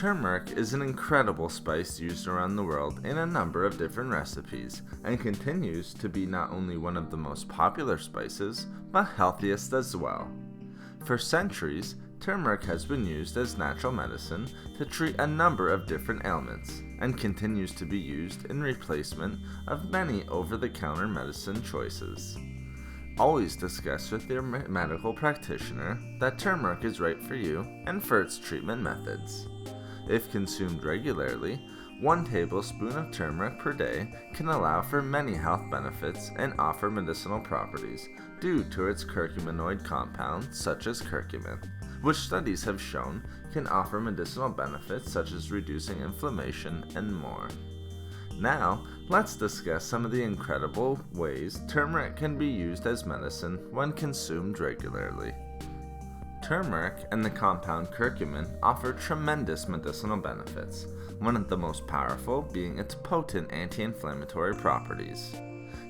Turmeric is an incredible spice used around the world in a number of different recipes, and continues to be not only one of the most popular spices, but healthiest as well. For centuries, turmeric has been used as natural medicine to treat a number of different ailments, and continues to be used in replacement of many over-the-counter medicine choices. Always discuss with your medical practitioner that turmeric is right for you and for its treatment methods. If consumed regularly, 1 tablespoon of turmeric per day can allow for many health benefits and offer medicinal properties due to its curcuminoid compound such as curcumin, which studies have shown can offer medicinal benefits such as reducing inflammation and more. Now, let's discuss some of the incredible ways turmeric can be used as medicine when consumed regularly. Turmeric and the compound curcumin offer tremendous medicinal benefits, one of the most powerful being its potent anti-inflammatory properties.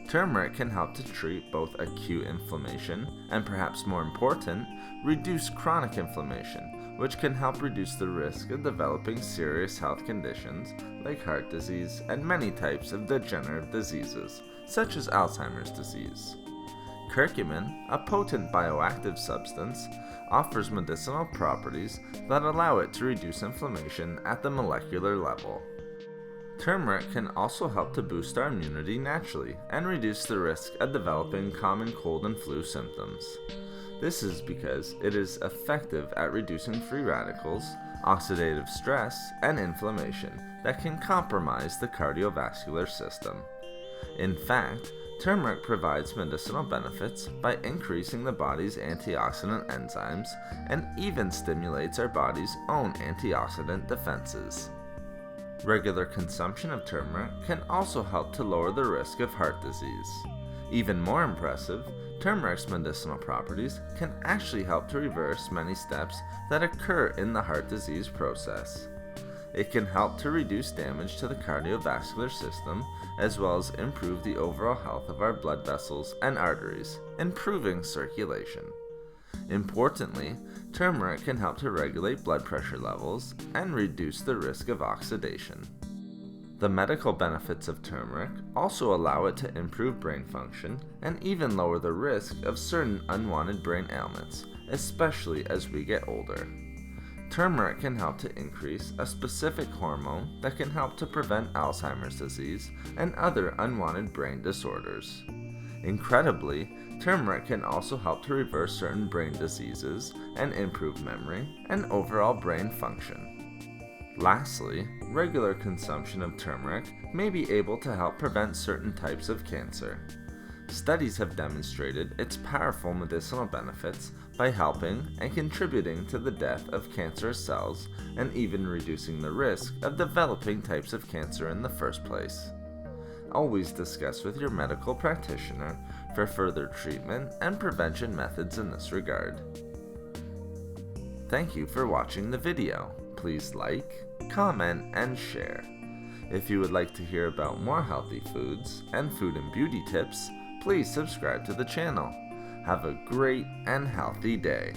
Turmeric can help to treat both acute inflammation and, perhaps more important, reduce chronic inflammation, which can help reduce the risk of developing serious health conditions like heart disease and many types of degenerative diseases, such as Alzheimer's disease. Curcumin, a potent bioactive substance, offers medicinal properties that allow it to reduce inflammation at the molecular level. Turmeric can also help to boost our immunity naturally and reduce the risk of developing common cold and flu symptoms. This is because it is effective at reducing free radicals, oxidative stress, and inflammation that can compromise the cardiovascular system. In fact, turmeric provides medicinal benefits by increasing the body's antioxidant enzymes and even stimulates our body's own antioxidant defenses. Regular consumption of turmeric can also help to lower the risk of heart disease. Even more impressive, turmeric's medicinal properties can actually help to reverse many steps that occur in the heart disease process. It can help to reduce damage to the cardiovascular system, as well as improve the overall health of our blood vessels and arteries, improving circulation. Importantly, turmeric can help to regulate blood pressure levels and reduce the risk of oxidation. The medical benefits of turmeric also allow it to improve brain function and even lower the risk of certain unwanted brain ailments, especially as we get older. Turmeric can help to increase a specific hormone that can help to prevent Alzheimer's disease and other unwanted brain disorders. Incredibly, turmeric can also help to reverse certain brain diseases and improve memory and overall brain function. Lastly, regular consumption of turmeric may be able to help prevent certain types of cancer. Studies have demonstrated its powerful medicinal benefits by helping and contributing to the death of cancerous cells and even reducing the risk of developing types of cancer in the first place. Always discuss with your medical practitioner for further treatment and prevention methods in this regard. Thank you for watching the video. Please like, comment, and share. If you would like to hear about more healthy foods and food and beauty tips, please subscribe to the channel. Have a great and healthy day.